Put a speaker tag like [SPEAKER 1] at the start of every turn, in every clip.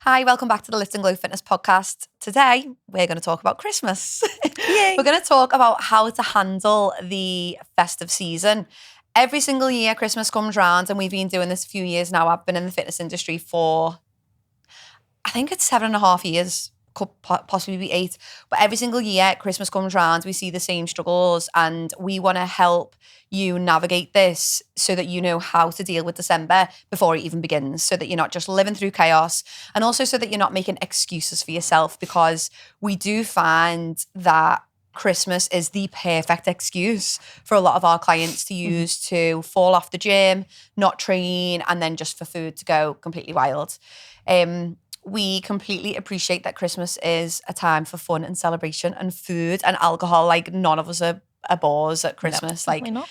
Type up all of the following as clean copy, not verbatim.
[SPEAKER 1] Hi, welcome back to the Lift and Glow Fitness podcast. Today, we're going to talk about Christmas. We're going to talk about how to handle the festive season. Every single year, Christmas comes round, and we've been doing this a few years now. I've been in the fitness industry for, I think it's 7.5 years, could possibly be 8. But every single year, Christmas comes round, we see the same struggles, and we want to help you navigate this so that you know how to deal with December before it even begins, so that you're not just living through chaos, and also so that you're not making excuses for yourself, because we do find that Christmas is the perfect excuse for a lot of our clients to use to fall off the gym, not train, and then just for food to go completely wild. We completely appreciate that Christmas is a time for fun and celebration and food and alcohol. Like, none of us are bores at Christmas.
[SPEAKER 2] No,
[SPEAKER 1] like,
[SPEAKER 2] not.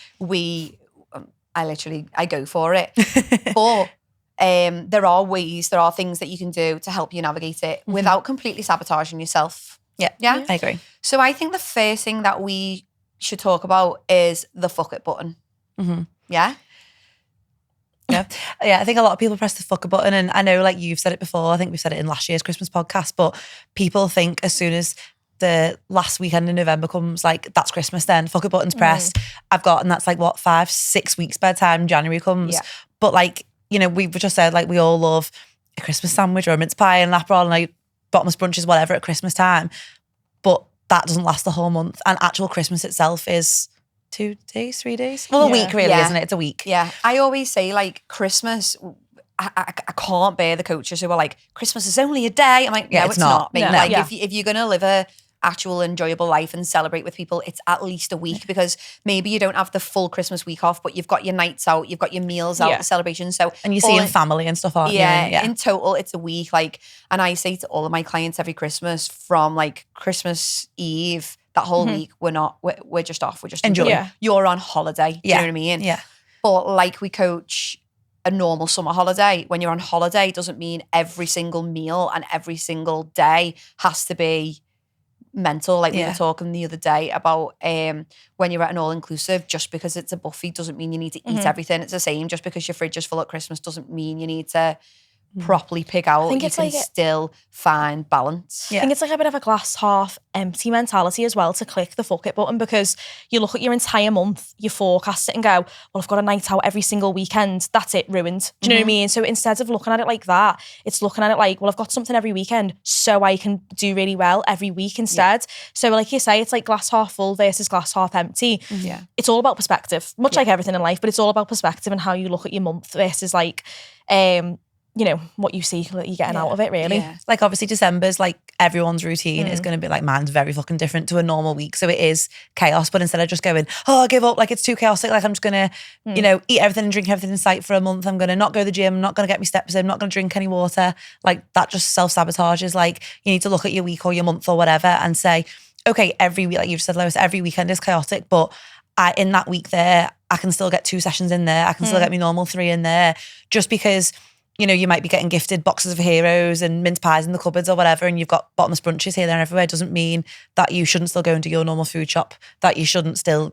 [SPEAKER 1] I go for it. But there are things that you can do to help you navigate it without completely sabotaging yourself.
[SPEAKER 2] Yeah,
[SPEAKER 3] I agree.
[SPEAKER 1] So I think the first thing that we should talk about is the fuck it button. Yeah?
[SPEAKER 3] Yeah, I think a lot of people press the fuck it button, and I know, like, you've said it before. I think we said it in last year's Christmas podcast, but people think as soon as the last weekend in November comes, like, that's Christmas then, fuck it button's pressed. And that's like, what, 5-6 weeks by the time January comes.
[SPEAKER 1] Yeah.
[SPEAKER 3] But, like, you know, we've just said, like, we all love a Christmas sandwich or a mince pie and an Aperol and, like, bottomless brunches, whatever, at Christmas time. But that doesn't last the whole month, and actual Christmas itself is 2 days, 3 days. Well, a week, really, isn't it? It's a week.
[SPEAKER 1] Yeah. I always say, like, Christmas, I can't bear the coaches who are like, Christmas is only a day. I'm like, no, it's not. Mate.
[SPEAKER 2] No.
[SPEAKER 1] Like,
[SPEAKER 2] Yeah.
[SPEAKER 1] if you're going to live a actual enjoyable life and celebrate with people, it's at least a week, because maybe you don't have the full Christmas week off, but you've got your nights out, you've got your meals out, the celebrations. So,
[SPEAKER 3] and you're seeing family and stuff, aren't you?
[SPEAKER 1] Yeah, in total, it's a week. Like, and I say to all of my clients every Christmas, from like Christmas Eve, that whole week, we're just off. We're just enjoying.
[SPEAKER 2] Yeah.
[SPEAKER 1] You're on holiday. Do you know what I mean?
[SPEAKER 3] Yeah.
[SPEAKER 1] But like we coach a normal summer holiday, when you're on holiday, doesn't mean every single meal and every single day has to be mental. Like we were talking the other day about when you're at an all-inclusive, just because it's a buffet doesn't mean you need to eat everything. It's the same. Just because your fridge is full at Christmas doesn't mean you need to properly pick out.
[SPEAKER 2] think
[SPEAKER 1] You
[SPEAKER 2] it's
[SPEAKER 1] can
[SPEAKER 2] like
[SPEAKER 1] still find balance.
[SPEAKER 2] I think it's like a bit of a glass half empty mentality as well to click the fuck it button, because you look at your entire month, you forecast it and go, well, I've got a night out every single weekend. That's it, ruined. Do you know what I mean? So instead of looking at it like that, it's looking at it like, well, I've got something every weekend, so I can do really well every week instead. So like you say, it's like glass half full versus glass half empty.
[SPEAKER 1] Yeah.
[SPEAKER 2] It's all about perspective, much like everything in life, but it's all about perspective and how you look at your month versus like, you know, what you see that you're getting out of it, really.
[SPEAKER 1] Yeah.
[SPEAKER 3] Like, obviously December's like everyone's routine is going to be like, mine's very fucking different to a normal week, so it is chaos. But instead of just going, I give up, like it's too chaotic, like I'm just gonna you know, eat everything and drink everything in sight for a month, I'm gonna not go to the gym, I'm not gonna get my steps in, I'm not gonna drink any water, like that just self-sabotages. Like, you need to look at your week or your month or whatever and say, okay, every week, like you've said, Lois, every weekend is chaotic, but in that week there, I can still get 2 sessions in there, I can still get my normal 3 in there. Just because, you know, you might be getting gifted boxes of heroes and mince pies in the cupboards or whatever, and you've got bottomless brunches here, there and everywhere, doesn't mean that you shouldn't still go into your normal food shop, that you shouldn't still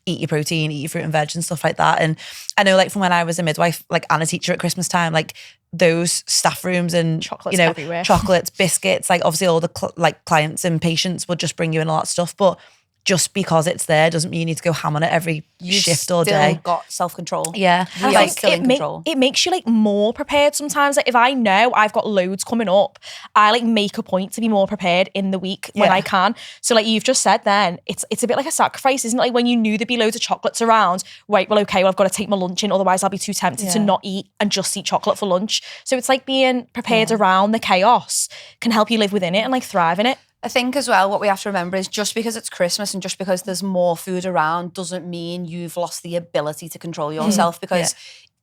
[SPEAKER 3] eat your protein, eat your fruit and veg and stuff like that. And I know, like, from when I was a midwife, like, and a teacher at Christmas time, like, those staff rooms and,
[SPEAKER 2] Chocolates,
[SPEAKER 3] you know,
[SPEAKER 2] everywhere.
[SPEAKER 3] chocolates, biscuits, like, obviously all the clients and patients would just bring you in a lot of stuff, but just because it's there doesn't mean you need to go ham on it every shift or day.
[SPEAKER 1] You've got self-control.
[SPEAKER 3] Yeah.
[SPEAKER 1] We are
[SPEAKER 2] Like,
[SPEAKER 1] still in control.
[SPEAKER 2] it makes you like more prepared sometimes. Like, if I know I've got loads coming up, I like make a point to be more prepared in the week when I can. So like you've just said then, it's a bit like a sacrifice, isn't it? Like, when you knew there'd be loads of chocolates around, right, well, okay, well, I've got to take my lunch in, otherwise I'll be too tempted to not eat and just eat chocolate for lunch. So it's like being prepared around the chaos can help you live within it and like thrive in it.
[SPEAKER 1] I think as well, what we have to remember is just because it's Christmas and just because there's more food around doesn't mean you've lost the ability to control yourself, because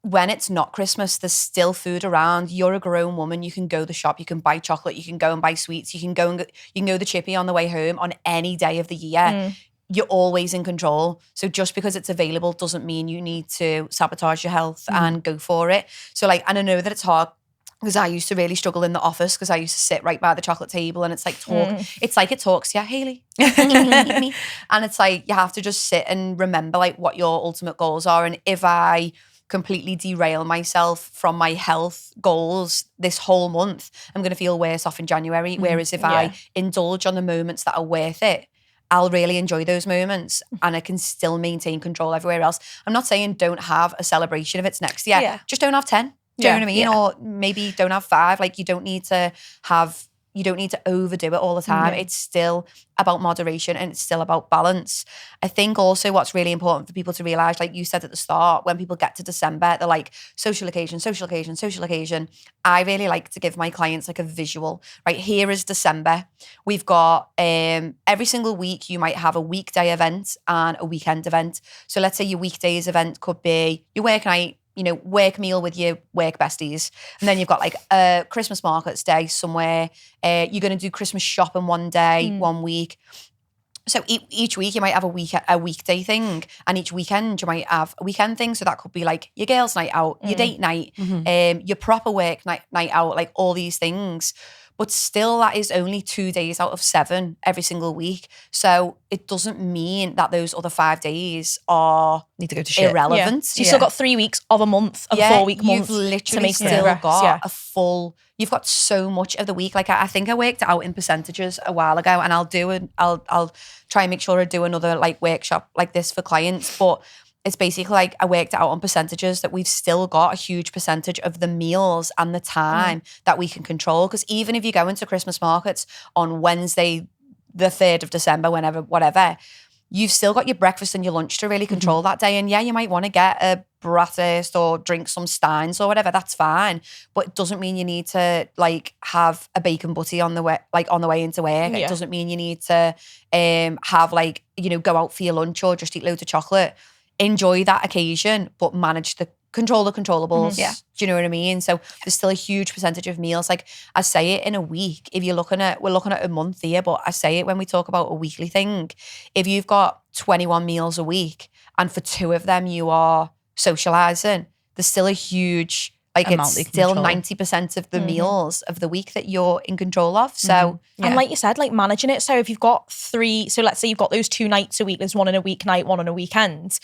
[SPEAKER 1] when it's not Christmas, there's still food around. You're a grown woman. You can go to the shop. You can buy chocolate. You can go and buy sweets. You can go the chippy on the way home on any day of the year. You're always in control. So just because it's available doesn't mean you need to sabotage your health and go for it. So like, and I know that it's hard, because I used to really struggle in the office, because I used to sit right by the chocolate table and it's like it's like it talks, yeah, Hayley. And it's like you have to just sit and remember like what your ultimate goals are. And if I completely derail myself from my health goals this whole month, I'm going to feel worse off in January. Whereas if I indulge on the moments that are worth it, I'll really enjoy those moments and I can still maintain control everywhere else. I'm not saying don't have a celebration if it's next year. Just don't have 10. Do you know what I mean? Or maybe don't have 5. Like you don't need to overdo it all the time. It's still about moderation and it's still about balance. I think also what's really important for people to realize, like you said at the start, when people get to December, they're like social occasion, social occasion, social occasion. I really like to give my clients like a visual, right? Here is December. We've got every single week, you might have a weekday event and a weekend event. So let's say your weekdays event could be your work night, work meal with your work besties. And then you've got like a Christmas markets day somewhere. You're going to do Christmas shopping one day, 1 week. So each week you might have a weekday thing, and each weekend you might have a weekend thing. So that could be like your girls' night out, your date night, your proper work night out, like all these things. But still, that is only 2 days out of 7 every single week. So it doesn't mean that those other 5 days
[SPEAKER 3] need to go to shit.
[SPEAKER 1] Irrelevant.
[SPEAKER 2] So you've still got 3 weeks of a month, of a 4-week month.
[SPEAKER 1] You've literally still got a full. You've got so much of the week. Like I think I worked it out in percentages a while ago, and I'll try and make sure I do another like workshop like this for clients. But it's basically like I worked it out on percentages that we've still got a huge percentage of the meals and the time that we can control. Because even if you go into Christmas markets on Wednesday, the 3rd of December, whatever, you've still got your breakfast and your lunch to really control that day. And yeah, you might want to get a bratwurst or drink some steins or whatever. That's fine, but it doesn't mean you need to like have a bacon butty on the way into work. It doesn't mean you need to have like go out for your lunch or just eat loads of chocolate. Enjoy that occasion, but control the controllables. Do you know what I mean? So there's still a huge percentage of meals. Like I say it in a week. If we're looking at a month here, but I say it when we talk about a weekly thing. If you've got 21 meals a week and for 2 of them you are socializing, there's still a huge it's still 90% of the meals of the week that you're in control of. So
[SPEAKER 2] and like you said, like managing it. So if you've got 3, so let's say you've got those 2 nights a week, there's one on a weeknight, one on a weekend.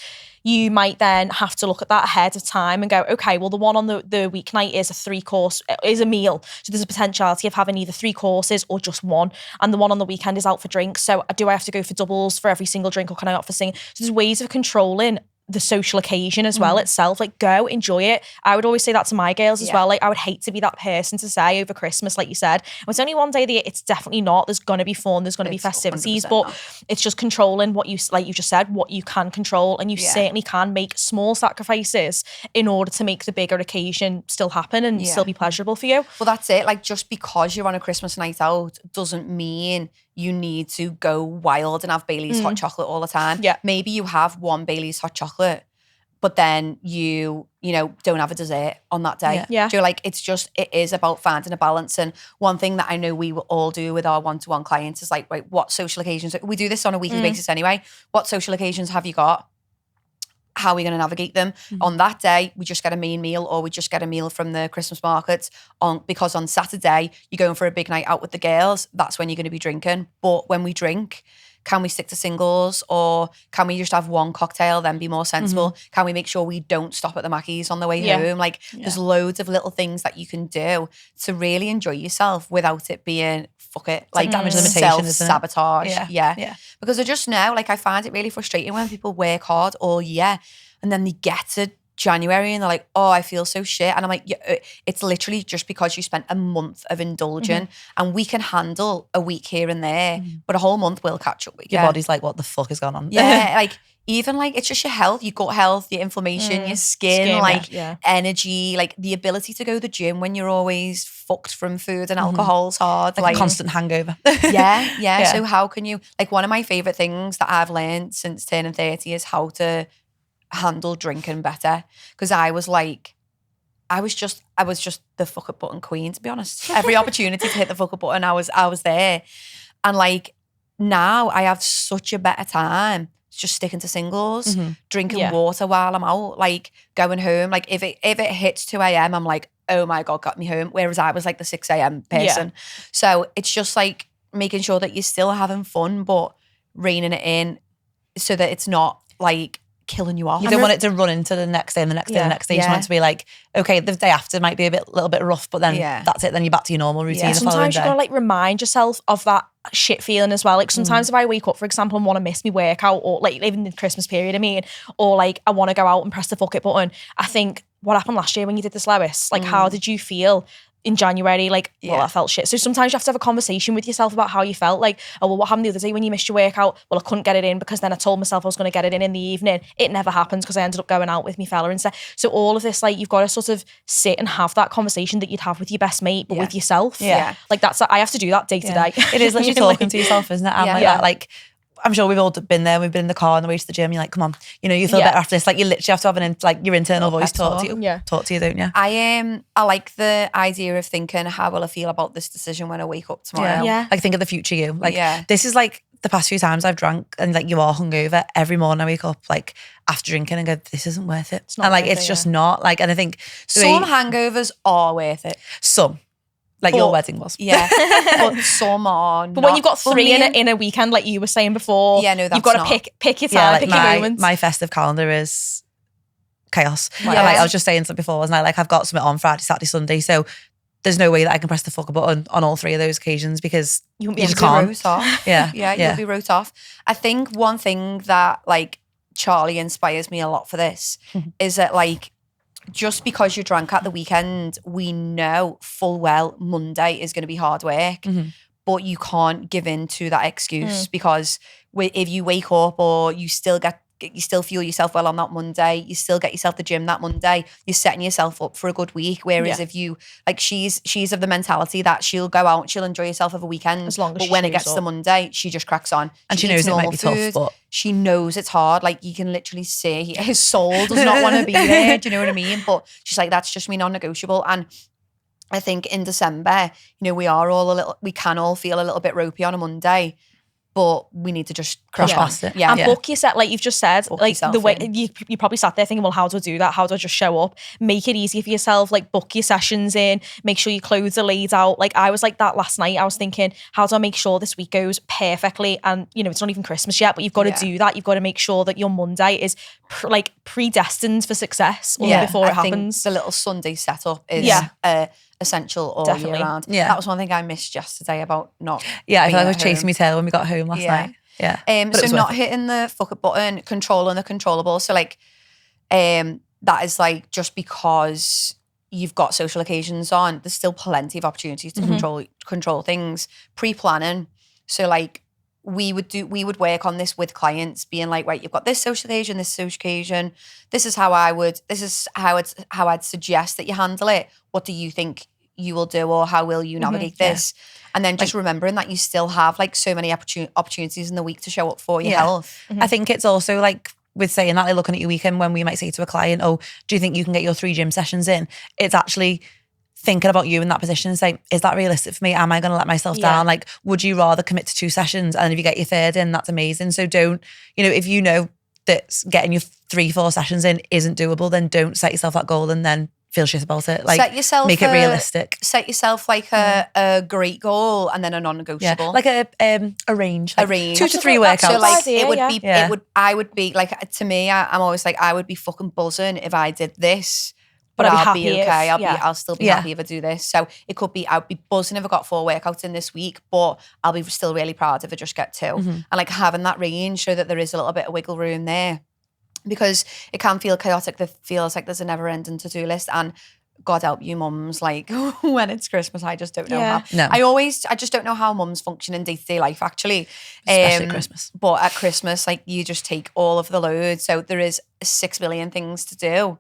[SPEAKER 2] You might then have to look at that ahead of time and go, okay, well the one on the weeknight is a 3-course, is a meal. So there's a potentiality of having either 3 courses or just one. And the one on the weekend is out for drinks. So do I have to go for doubles for every single drink, or can I opt for single? So there's ways of controlling the social occasion as well itself. Like go enjoy it. I would always say that to my girls as well. Like I would hate to be that person to say over Christmas, like you said, it's only one day of the year. It's definitely not. There's going to be fun. There's going to be festivities, but it's just controlling what you, like you just said, what you can control. And you certainly can make small sacrifices in order to make the bigger occasion still happen and still be pleasurable for you.
[SPEAKER 1] Well, that's it. Like just because you're on a Christmas night out doesn't mean you need to go wild and have Bailey's hot chocolate all the time.
[SPEAKER 2] Yeah.
[SPEAKER 1] Maybe you have one Bailey's hot chocolate, but then you don't have a dessert on that day.
[SPEAKER 2] Yeah.
[SPEAKER 1] So like, it is about finding a balance. And one thing that I know we will all do with our one-to-one clients is like, right, what social occasions, we do this on a weekly basis anyway. What social occasions have you got? How are we going to navigate them? On that day, we just get a main meal or we just get a meal from the Christmas markets because on Saturday, you're going for a big night out with the girls. That's when you're going to be drinking. But when we drink, can we stick to singles or can we just have one cocktail, then be more sensible? Can we make sure we don't stop at the Mackey's on the way home? Like there's loads of little things that you can do to really enjoy yourself without it being, fuck it, like
[SPEAKER 3] damage limitation,
[SPEAKER 1] self-sabotage.
[SPEAKER 3] Yeah.
[SPEAKER 1] Because I just know, like I find it really frustrating when people work hard all year and then they get to January and they're like, oh, I feel so shit. And I'm like, yeah, it's literally just because you spent a month of indulging and we can handle a week here and there, but a whole month will catch up with you.
[SPEAKER 3] Your body's like, what the fuck is going on?
[SPEAKER 1] Yeah, like even like it's just your health, your gut health, your inflammation, your skin, energy, like the ability to go to the gym when you're always fucked from food and alcohol's hard.
[SPEAKER 3] Like a constant hangover.
[SPEAKER 1] Yeah. So how can you, like one of my favourite things that I've learned since turning 30 is how to handle drinking better. Because I was just the fuck up button queen, to be honest. Every opportunity to hit the fuck up button, I was there. And like now I have such a better time just sticking to singles, drinking water while I'm out, like going home. Like if it hits 2 a.m, I'm like, oh my God, got me home. Whereas I was like the 6 a.m. person. So it's just like making sure that you're still having fun, but reining it in so that it's not like killing you off.
[SPEAKER 3] You don't want it to run into the next day and the next day and the next day. You just want it to be like, okay, the day after might be a little bit rough, but then that's it. Then you're back to your normal routine. The
[SPEAKER 2] Sometimes you
[SPEAKER 3] day.
[SPEAKER 2] gotta like remind yourself of that shit feeling as well. Like sometimes if I wake up, for example, and want to miss my workout, or like even the Christmas period, or like I want to go out and press the fuck it button, I think, what happened last year when you did the slowest? Like, how did you feel in January? Like, well, I felt shit. So sometimes you have to have a conversation with yourself about how you felt. Like, oh, well, what happened the other day when you missed your workout? Well, I couldn't get it in because then I told myself I was going to get it in the evening. It never happened because I ended up going out with my fella instead. So all of this, like, you've got to sort of sit and have that conversation that you'd have with your best mate, but with yourself.
[SPEAKER 3] Yeah.
[SPEAKER 2] Like, I have to do that day to day.
[SPEAKER 3] It is literally talking to yourself, isn't it? And like that, like, I'm sure we've all been there. We've been in the car on the way to the gym. You're like, come on, you know, you feel better after this. Like, you literally have to have like your internal voice talk to you. Talk to you, don't you?
[SPEAKER 1] I like the idea of thinking, how will I feel about this decision when I wake up tomorrow?
[SPEAKER 3] Like, think of the future you. Like, this is like the past few times I've drank and like you are hungover. Every morning I wake up like after drinking and go, this isn't worth it. It's not, and like it's just not. Like, and I think
[SPEAKER 1] some hangovers are worth it.
[SPEAKER 3] Some. Like your wedding was.
[SPEAKER 1] Yeah. But some are not.
[SPEAKER 2] But when you've got three in a weekend, like you were saying before,
[SPEAKER 1] that's
[SPEAKER 2] you've got to pick your time, pick your moments.
[SPEAKER 3] My festive calendar is chaos. Like I was just saying something before, wasn't I? Like, I've got something on Friday, Saturday, Sunday. So there's no way that I can press the fuck button on all three of those occasions because you just can't.
[SPEAKER 1] Wrote off.
[SPEAKER 3] Yeah.
[SPEAKER 1] You'll be wrote off. I think one thing that like Charlie inspires me a lot for this is that like, just because you drank at the weekend, we know full well Monday is going to be hard work, but you can't give in to that excuse because if you wake up or you still feel yourself well on that Monday, you still get yourself to the gym that Monday, you're setting yourself up for a good week. Whereas if you, like, she's of the mentality that she'll go out, she'll enjoy herself over a weekend,
[SPEAKER 2] as long as
[SPEAKER 1] but when it gets to the Monday, she just cracks on.
[SPEAKER 3] And she knows it might be tough, but
[SPEAKER 1] she knows it's hard. Like, you can literally see his soul does not want to be there. Do you know what I mean? But she's like, that's just me non-negotiable. And I think in December, you know, we can all feel a little bit ropey on a Monday, but we need to just crush past it.
[SPEAKER 2] And book yourself, like you've just said, book like the way you probably sat there thinking, well, how do I do that? How do I just show up? Make it easy for yourself, like book your sessions in, make sure your clothes are laid out. Like I was like that last night. I was thinking, how do I make sure this week goes perfectly? And you know, it's not even Christmas yet, but you've got to do that. You've got to make sure that your Monday is predestined for success before it happens.
[SPEAKER 1] The little Sunday setup is essential all year round.
[SPEAKER 3] Yeah.
[SPEAKER 1] That was one thing I missed yesterday about not.
[SPEAKER 3] Yeah, I feel like I was chasing my tail when we got home last night. Yeah.
[SPEAKER 1] So not hitting the fuck it button, controlling the controllable. So like, that is like just because you've got social occasions on, there's still plenty of opportunities to control things. Pre-planning. So like we would work on this with clients, being like, right, you've got this social occasion, this social occasion. This is how I'd suggest that you handle it. What do you think you will do, or how will you navigate this? And then just remembering that you still have like so many opportunities in the week to show up for your health.
[SPEAKER 3] I think it's also like with saying that, like looking at your weekend, when we might say to a client, oh, do you think you can get your 3 gym sessions in? It's actually thinking about you in that position and saying, is that realistic for me? Am I going to let myself down? Like, would you rather commit to 2 sessions? And if you get your 3rd in, that's amazing. So don't, you know, if you know that getting your 3-4 sessions in isn't doable, then don't set yourself that goal and then feel shit about it. Like, make it realistic.
[SPEAKER 1] Set yourself like a great goal and then a non-negotiable.
[SPEAKER 3] Like a range. Like
[SPEAKER 1] a range.
[SPEAKER 3] 2 to 3 workouts.
[SPEAKER 1] So like I would be like, to me, I'm always like, I would be fucking buzzing if I did this. But I'll be okay. I'll still be happy if I do this. So it could be, I'd be buzzing if I got 4 workouts in this week, but I'll be still really proud if I just get 2. And like having that range so that there is a little bit of wiggle room there, because it can feel chaotic. It feels like there's a never ending to-do list. And God help you mums, like when it's Christmas, I just don't know how.
[SPEAKER 3] No.
[SPEAKER 1] I just don't know how mums function in day-to-day life actually.
[SPEAKER 3] Especially at Christmas.
[SPEAKER 1] But at Christmas, like you just take all of the load. So there is 6 million things to do.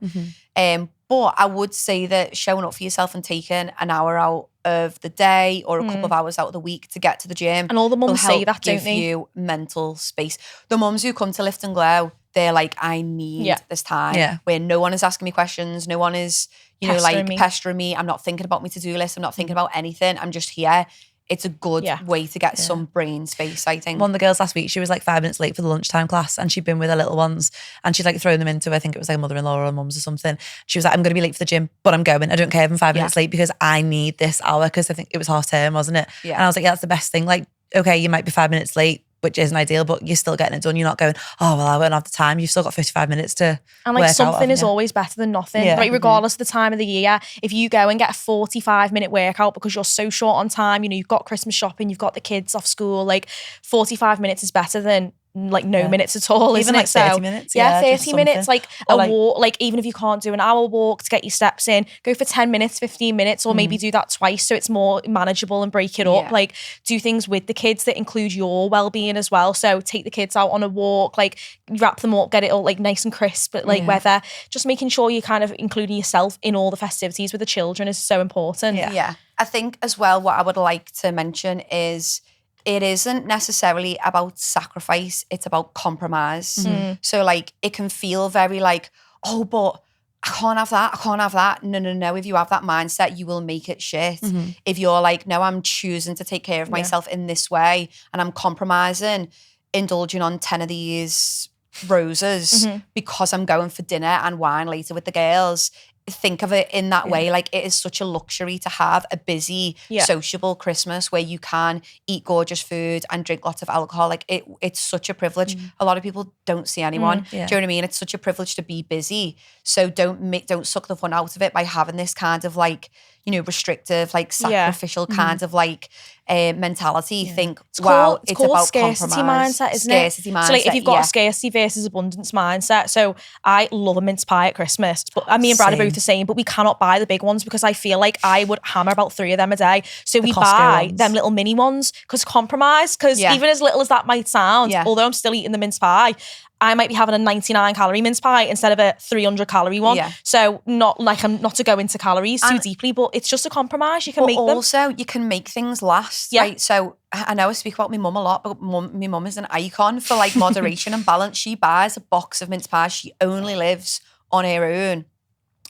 [SPEAKER 1] But I would say that showing up for yourself and taking an hour out of the day or a couple of hours out of the week to get to the gym.
[SPEAKER 2] And all the mums say that, don't
[SPEAKER 1] give
[SPEAKER 2] they?
[SPEAKER 1] you mental space. The mums who come to Lift and Glow, they're like, I need this time where no one is asking me questions. No one is, pestering me. I'm not thinking about my to-do list. I'm not thinking about anything. I'm just here. It's a good way to get some brain space, I think.
[SPEAKER 3] One of the girls last week, she was like 5 minutes late for the lunchtime class and she'd been with her little ones and she'd like thrown them into, I think it was like a mother-in-law or mums or something. She was like, I'm going to be late for the gym, but I'm going. I don't care if I'm 5 minutes late because I need this hour, because I think it was half term, wasn't it?
[SPEAKER 1] Yeah.
[SPEAKER 3] And I was like, yeah, that's the best thing. Like, okay, you might be 5 minutes late, which isn't ideal, but you're still getting it done. You're not going, oh, well, I won't have the time. You've still got 55 minutes to
[SPEAKER 2] And
[SPEAKER 3] work
[SPEAKER 2] like
[SPEAKER 3] out,
[SPEAKER 2] something is
[SPEAKER 3] haven't you?
[SPEAKER 2] always better than nothing,
[SPEAKER 3] Yeah.
[SPEAKER 2] right? Regardless of the time of the year. If you go and get a 45-minute workout because you're so short on time, you know, you've got Christmas shopping, you've got the kids off school, like 45 minutes is better than like no minutes at all,
[SPEAKER 3] Even
[SPEAKER 2] isn't
[SPEAKER 3] like
[SPEAKER 2] it?
[SPEAKER 3] 30 minutes.
[SPEAKER 2] Yeah,
[SPEAKER 3] just
[SPEAKER 2] 30 minutes,
[SPEAKER 3] something.
[SPEAKER 2] like
[SPEAKER 3] Or
[SPEAKER 2] a
[SPEAKER 3] like-
[SPEAKER 2] walk, like even if you can't do an hour walk to get your steps in, go for 10 minutes, 15 minutes, or maybe do that twice so it's more manageable and break it up.
[SPEAKER 1] Yeah.
[SPEAKER 2] Like do things with the kids that include your well-being as well. So take the kids out on a walk, like wrap them up, get it all like nice and crisp, but like weather, just making sure you're kind of including yourself in all the festivities with the children is so important.
[SPEAKER 1] Yeah. I think as well, what I would like to mention is it isn't necessarily about sacrifice, it's about compromise. So like it can feel very like, oh, but I can't have that, I can't have that. No. If you have that mindset, you will make it shit. If you're like, no, I'm choosing to take care of myself in this way and I'm compromising, indulging on 10 of these roses because I'm going for dinner and wine later with the girls. Think of it in that way. Like it is such a luxury to have a busy, sociable Christmas where you can eat gorgeous food and drink lots of alcohol. Like it's such a privilege. A lot of people don't see anyone. Do you know what I mean? It's such a privilege to be busy. So don't suck the fun out of it by having this kind of like, you know, restrictive, like sacrificial kind of like mentality. Think,
[SPEAKER 2] It's
[SPEAKER 1] wow, it's
[SPEAKER 2] called
[SPEAKER 1] about
[SPEAKER 2] scarcity
[SPEAKER 1] compromise.
[SPEAKER 2] mindset, isn't
[SPEAKER 1] Scarcity
[SPEAKER 2] it?
[SPEAKER 1] mindset.
[SPEAKER 2] So like if you've got a scarcity versus abundance mindset. So I love a mince pie at Christmas, but me and Brad are both the same, but we cannot buy the big ones because I feel like I would hammer about 3 of them a day. So we
[SPEAKER 3] Costco
[SPEAKER 2] buy
[SPEAKER 3] ones.
[SPEAKER 2] them little mini ones because compromise, because even as little as that might sound, although I'm still eating the mince pie, I might be having a 99 calorie mince pie instead of a 300 calorie one. So not like I'm not to go into calories too deeply, but it's just a compromise. You can make them.
[SPEAKER 1] Also, you can make things last. Right? So I know I speak about my mum a lot, but my mum is an icon for like moderation and balance. She buys a box of mince pies. She only lives on her own.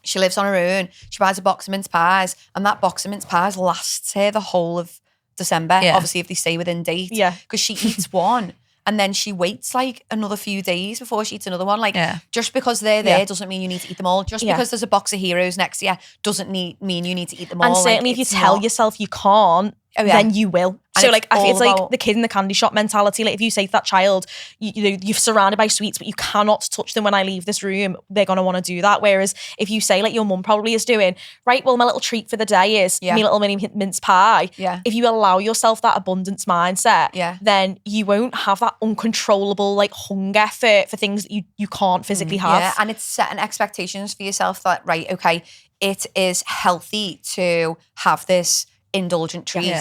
[SPEAKER 1] She lives on her own. She buys a box of mince pies, and that box of mince pies lasts her the whole of December. Obviously, if they stay within date. Because she eats one. And then she waits like another few days before she eats another one. Like just because they're there doesn't mean you need to eat them all. Just because there's a box of Heroes next to you doesn't mean you need to eat them all.
[SPEAKER 2] And certainly if you tell yourself you can't, then you will. And so like it's like the kid in the candy shop mentality. Like if you say to that child, you know, you're surrounded by sweets, but you cannot touch them when I leave this room, they're going to want to do that. Whereas if you say like your mum probably is doing, right, well, my little treat for the day is me little mini mince pie. If you allow yourself that abundance mindset, then you won't have that uncontrollable like hunger for things that you can't physically have.
[SPEAKER 1] Yeah, and it's setting expectations for yourself that, right, okay, it is healthy to have this indulgent treat.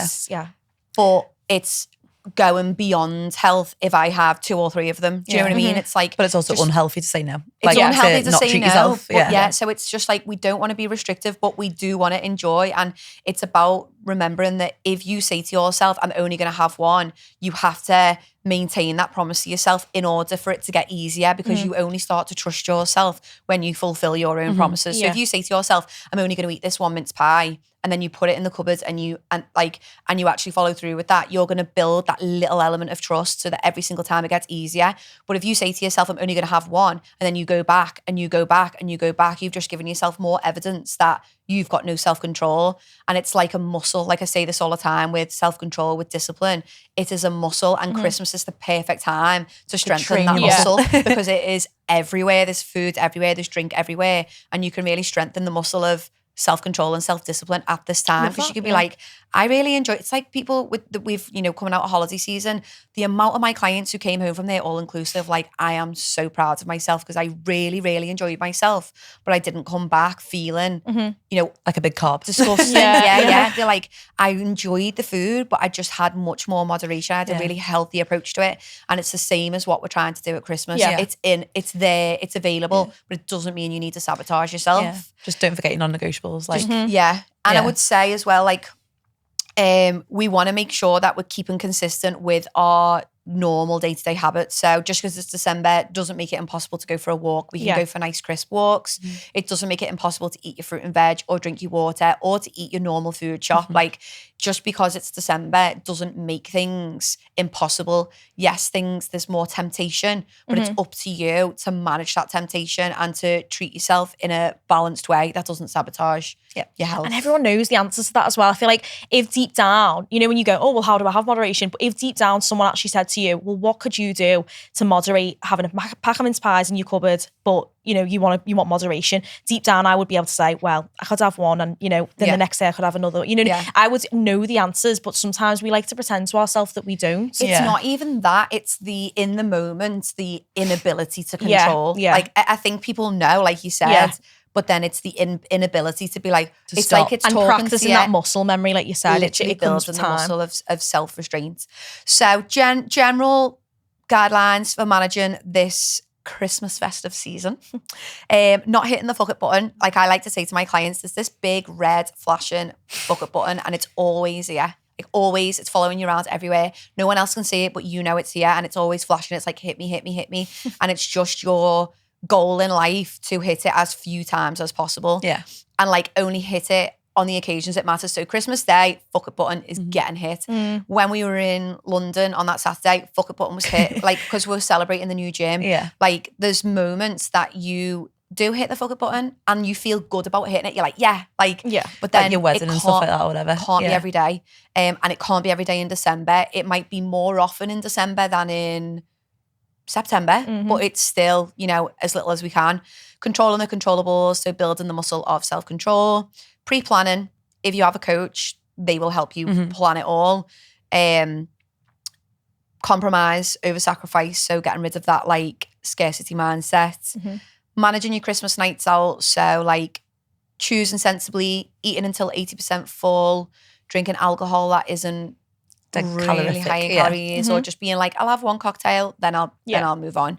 [SPEAKER 1] But it's going beyond health if I have 2 or 3 of them. Do you know what I mean? It's like,
[SPEAKER 3] but it's also unhealthy to say no.
[SPEAKER 1] It's unhealthy to
[SPEAKER 3] not
[SPEAKER 1] say
[SPEAKER 3] treat
[SPEAKER 1] no.
[SPEAKER 3] yourself.
[SPEAKER 1] But so it's just like we don't want to be restrictive, but we do want to enjoy. And it's about remembering that if you say to yourself, I'm only going to have one, you have to maintain that promise to yourself in order for it to get easier, because you only start to trust yourself when you fulfill your own promises. So if you say to yourself, I'm only going to eat this one mince pie, and then you put it in the cupboard and you actually follow through with that, you're going to build that little element of trust so that every single time it gets easier. But if you say to yourself, I'm only going to have one, and then you go back and you go back and you go back, you've just given yourself more evidence that you've got no self-control. And it's like a muscle. Like I say this all the time with self-control, with discipline. It is a muscle, and Christmas is the perfect time to strengthen that muscle because it is everywhere. There's food everywhere, there's drink everywhere, and you can really strengthen the muscle of self-control and self-discipline at this time, because you can be like, I really enjoy, it's like people we've, you know, coming out of holiday season, the amount of my clients who came home from there all-inclusive, like, I am so proud of myself because I really, really enjoyed myself, but I didn't come back feeling, you know,
[SPEAKER 3] like a big carb.
[SPEAKER 1] Disgusting. They're like, I enjoyed the food, but I just had much more moderation. I had a really healthy approach to it. And it's the same as what we're trying to do at Christmas. It's there, it's available, but it doesn't mean you need to sabotage yourself.
[SPEAKER 3] Just don't forget your non-negotiables. Like,
[SPEAKER 1] And I would say as well, like, we want to make sure that we're keeping consistent with our normal day-to-day habits. So just because it's December doesn't make it impossible to go for a walk. We can go for nice crisp walks. It doesn't make it impossible to eat your fruit and veg or drink your water or to eat your normal food shop. Like, just because it's December doesn't make things impossible. Yes, there's more temptation, but it's up to you to manage that temptation and to treat yourself in a balanced way that doesn't sabotage your health.
[SPEAKER 2] And everyone knows the answers to that as well. I feel like if deep down, you know, when you go, oh, well, how do I have moderation? But if deep down someone actually said to you, well, what could you do to moderate having a pack of mince pies in your cupboard, but, you know, you want moderation? Deep down, I would be able to say, well, I could have one and, you know, then the next day I could have another. You know, I would know the answers, but sometimes we like to pretend to ourselves that we don't.
[SPEAKER 1] It's not even that. It's the, in the moment, the inability to control.
[SPEAKER 2] Yeah.
[SPEAKER 1] Like, I think people know, like you said, but then it's the inability to be like,
[SPEAKER 3] to
[SPEAKER 1] it's
[SPEAKER 3] stop.
[SPEAKER 1] like it's
[SPEAKER 2] and
[SPEAKER 1] talking
[SPEAKER 2] practicing
[SPEAKER 1] to you.
[SPEAKER 2] that muscle memory, like you said,
[SPEAKER 1] Literally
[SPEAKER 2] it comes
[SPEAKER 1] building
[SPEAKER 2] with
[SPEAKER 1] the
[SPEAKER 2] time.
[SPEAKER 1] muscle of self-restraint. So general guidelines for managing this Christmas festive season. Not hitting the fuck it button. Like I like to say to my clients, there's this big red flashing fuck it button and it's always here. Like always, it's following you around everywhere. No one else can see it, but you know it's here and it's always flashing. It's like, hit me, hit me, hit me. And it's just your goal in life to hit it as few times as possible.
[SPEAKER 3] Yeah.
[SPEAKER 1] And like only hit it on the occasions it matters. So Christmas Day, fuck it button is getting hit. When we were in London on that Saturday, fuck it button was hit. Like, because we were celebrating the new gym.
[SPEAKER 3] Yeah.
[SPEAKER 1] Like there's moments that you do hit the fuck it button and you feel good about hitting it. You're like, but then
[SPEAKER 3] Like your wedding and stuff like that or whatever.
[SPEAKER 1] Can't be every day. And it can't be every day in December. It might be more often in December than in September, but it's still, you know, as little as we can. Controlling the controllables, so building the muscle of self-control. Pre-planning, if you have a coach, they will help you plan it all. Compromise over sacrifice, so getting rid of that like scarcity mindset. Managing your Christmas nights out, so like choosing sensibly, eating until 80% full, drinking alcohol that isn't really high in calories, or just being like, I'll have one cocktail, then I'll move on.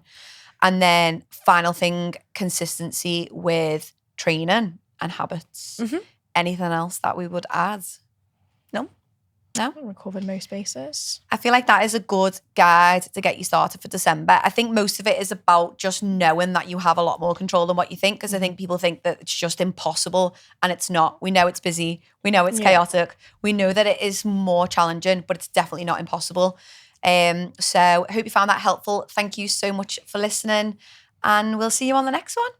[SPEAKER 1] And then final thing, consistency with training and habits. Anything else that we would add? No?
[SPEAKER 2] We covered most bases.
[SPEAKER 1] I feel like that is a good guide to get you started for December. I think most of it is about just knowing that you have a lot more control than what you think, because I think people think that it's just impossible and it's not. We know it's busy. We know it's chaotic. We know that it is more challenging, but it's definitely not impossible. So I hope you found that helpful. Thank you so much for listening and we'll see you on the next one.